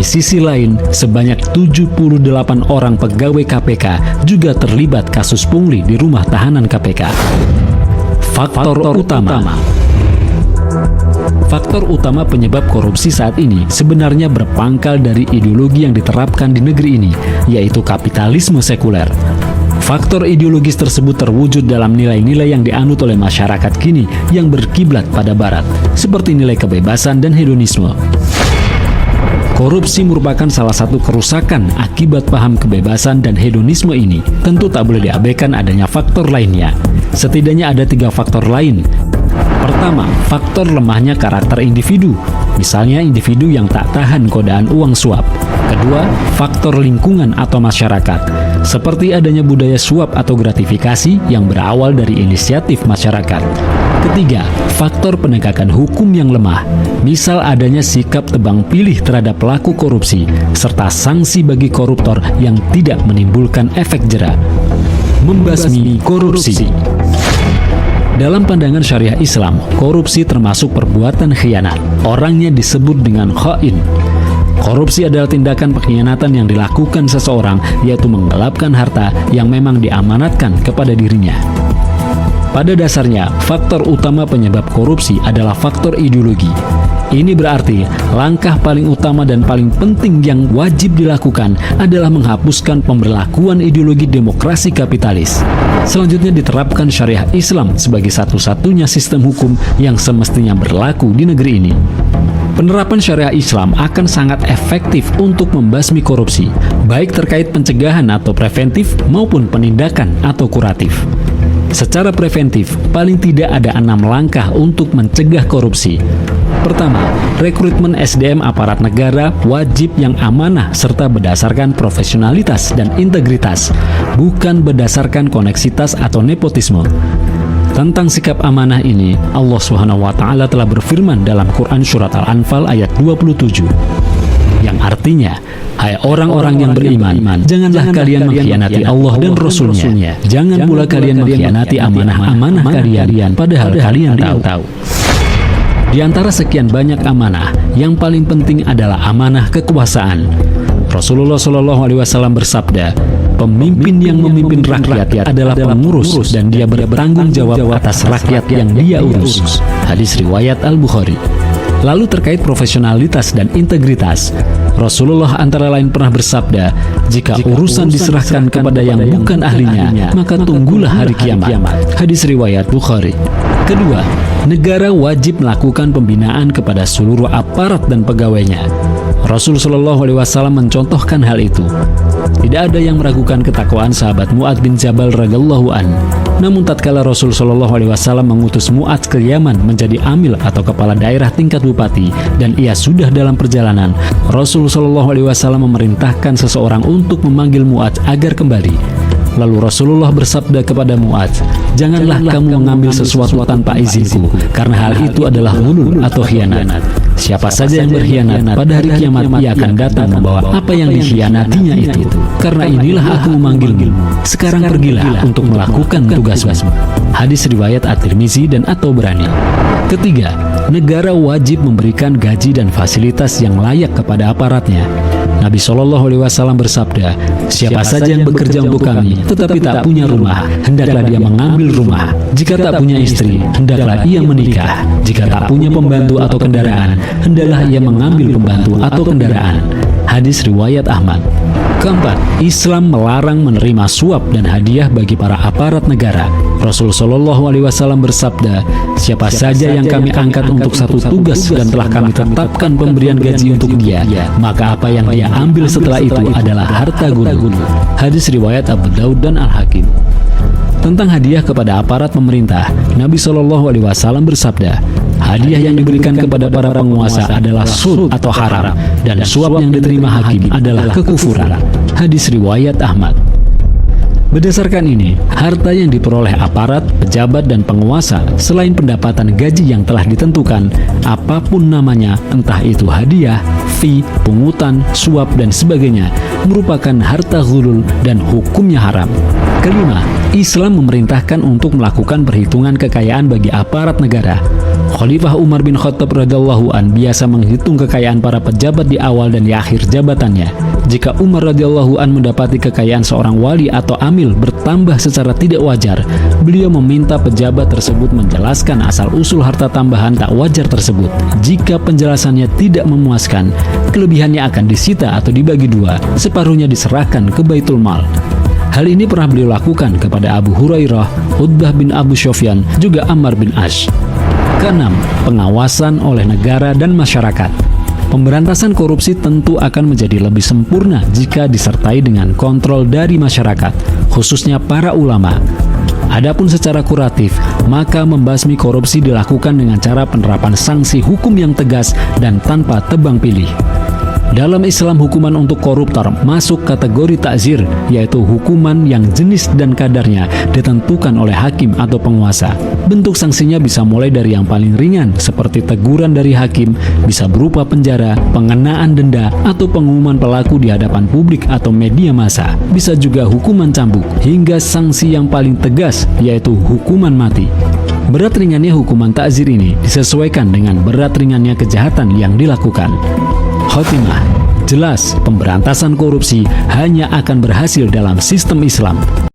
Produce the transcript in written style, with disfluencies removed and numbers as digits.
sisi lain, sebanyak 78 orang pegawai KPK juga terlibat kasus pungli di rumah tahanan KPK. Faktor utama. Faktor utama penyebab korupsi saat ini sebenarnya berpangkal dari ideologi yang diterapkan di negeri ini, yaitu kapitalisme sekuler. Faktor ideologis tersebut terwujud dalam nilai-nilai yang dianut oleh masyarakat kini yang berkiblat pada barat, seperti nilai kebebasan dan hedonisme. Korupsi merupakan salah satu kerusakan akibat paham kebebasan dan hedonisme ini. Tentu tak boleh diabaikan adanya faktor lainnya. Setidaknya ada 3 faktor lain. Pertama, faktor lemahnya karakter individu, misalnya individu yang tak tahan godaan uang suap. Kedua, faktor lingkungan atau masyarakat, seperti adanya budaya suap atau gratifikasi yang berawal dari inisiatif masyarakat. Ketiga, faktor penegakan hukum yang lemah, misal adanya sikap tebang pilih terhadap pelaku korupsi, serta sanksi bagi koruptor yang tidak menimbulkan efek jera. Membasmi korupsi. Dalam pandangan syariah Islam, korupsi termasuk perbuatan khianat. Orangnya disebut dengan khain. Korupsi adalah tindakan pengkhianatan yang dilakukan seseorang, yaitu menggelapkan harta yang memang diamanatkan kepada dirinya. Pada dasarnya, faktor utama penyebab korupsi adalah faktor ideologi. Ini berarti langkah paling utama dan paling penting yang wajib dilakukan adalah menghapuskan pemberlakuan ideologi demokrasi kapitalis. Selanjutnya diterapkan syariah Islam sebagai satu-satunya sistem hukum yang semestinya berlaku di negeri ini. Penerapan syariah Islam akan sangat efektif untuk membasmi korupsi, baik terkait pencegahan atau preventif maupun penindakan atau kuratif. Secara preventif, paling tidak ada 6 langkah untuk mencegah korupsi. Pertama, rekrutmen SDM aparat negara wajib yang amanah serta berdasarkan profesionalitas dan integritas, bukan berdasarkan koneksitas atau nepotisme. Tentang sikap amanah ini, Allah SWT telah berfirman dalam Quran Surat Al-Anfal ayat 27, yang artinya, hai orang-orang yang beriman, janganlah kalian mengkhianati Allah dan Rasul-Nya. Jangan pula kalian mengkhianati amanah-amanah kalian, padahal kalian tahu. Di antara sekian banyak amanah, yang paling penting adalah amanah kekuasaan. Rasulullah SAW bersabda, pemimpin yang memimpin rakyat adalah pengurus dan dia bertanggung jawab atas rakyat yang dia urus. Hadis riwayat Al-Bukhari. Lalu terkait profesionalitas dan integritas, Rasulullah antara lain pernah bersabda, jika urusan diserahkan kepada yang bukan ahlinya, maka tunggulah hari kiamat. Hadis riwayat Bukhari. Kedua, negara wajib melakukan pembinaan kepada seluruh aparat dan pegawainya. Rasulullah SAW mencontohkan hal itu. Tidak ada yang meragukan ketakwaan sahabat Mu'adz bin Jabal radhiyallahu an. Namun tatkala Rasulullah SAW mengutus Mu'adz ke Yaman menjadi amil atau kepala daerah tingkat bupati dan ia sudah dalam perjalanan, Rasulullah SAW memerintahkan seseorang untuk memanggil Mu'adz agar kembali. Lalu Rasulullah bersabda kepada Mu'adz, janganlah kamu mengambil sesuatu tanpa izinku, karena hal itu adalah ghulul atau khianat. Siapa saja yang berkhianat, pada hari kiamat ia akan datang membawa apa yang dikhianatinya itu. Karena inilah aku memanggilmu. Sekarang pergilah untuk melakukan tugasmu. Hadis riwayat At-Tirmizi dan At-Tabrani. Ketiga, negara wajib memberikan gaji dan fasilitas yang layak kepada aparatnya. Nabi SAW bersabda, siapa saja yang bekerja untuk kami, tetapi tak punya rumah, hendaklah dia mengambil rumah. Jika tak punya istri, hendaklah ia menikah. Jika tak punya pembantu atau kendaraan, hendaklah ia mengambil pembantu atau kendaraan. Hadis riwayat Ahmad. Keempat, Islam melarang menerima suap dan hadiah bagi para aparat negara. Rasulullah SAW bersabda, siapa saja yang kami angkat untuk satu tugas dan telah kami tetapkan pemberian gaji untuk dia, maka apa yang dia ambil setelah itu adalah harta gunung. Hadis riwayat Abu Daud dan Al-Hakim. Tentang hadiah kepada aparat pemerintah, Nabi SAW bersabda, hadiah yang diberikan kepada para penguasa adalah sud atau haram, dan suap yang diterima hakim adalah kekufuran. Hadis riwayat Ahmad. Berdasarkan ini, harta yang diperoleh aparat, pejabat, dan penguasa selain pendapatan gaji yang telah ditentukan, apapun namanya, entah itu hadiah, fee, pungutan, suap, dan sebagainya, merupakan harta ghulul dan hukumnya haram. Kelima, Islam memerintahkan untuk melakukan perhitungan kekayaan bagi aparat negara. Khalifah Umar bin Khattab radhiyallahu an biasa menghitung kekayaan para pejabat di awal dan di akhir jabatannya. Jika Umar radhiyallahu an mendapati kekayaan seorang wali atau amil bertambah secara tidak wajar, beliau meminta pejabat tersebut menjelaskan asal-usul harta tambahan tak wajar tersebut. Jika penjelasannya tidak memuaskan, kelebihannya akan disita atau dibagi dua, separuhnya diserahkan ke Baitul Mal. Hal ini pernah beliau lakukan kepada Abu Hurairah, Utbah bin Abu Sufyan, juga Ammar bin Ash. Keenam, pengawasan oleh negara dan masyarakat. Pemberantasan korupsi tentu akan menjadi lebih sempurna jika disertai dengan kontrol dari masyarakat, khususnya para ulama. Adapun secara kuratif, maka membasmi korupsi dilakukan dengan cara penerapan sanksi hukum yang tegas dan tanpa tebang pilih. Dalam Islam, hukuman untuk koruptor masuk kategori takzir, yaitu hukuman yang jenis dan kadarnya ditentukan oleh hakim atau penguasa. Bentuk sanksinya bisa mulai dari yang paling ringan, seperti teguran dari hakim, bisa berupa penjara, pengenaan denda, atau pengumuman pelaku di hadapan publik atau media massa. Bisa juga hukuman cambuk, hingga sanksi yang paling tegas, yaitu hukuman mati. Berat ringannya hukuman takzir ini disesuaikan dengan berat ringannya kejahatan yang dilakukan. Khotimah, jelas pemberantasan korupsi hanya akan berhasil dalam sistem Islam.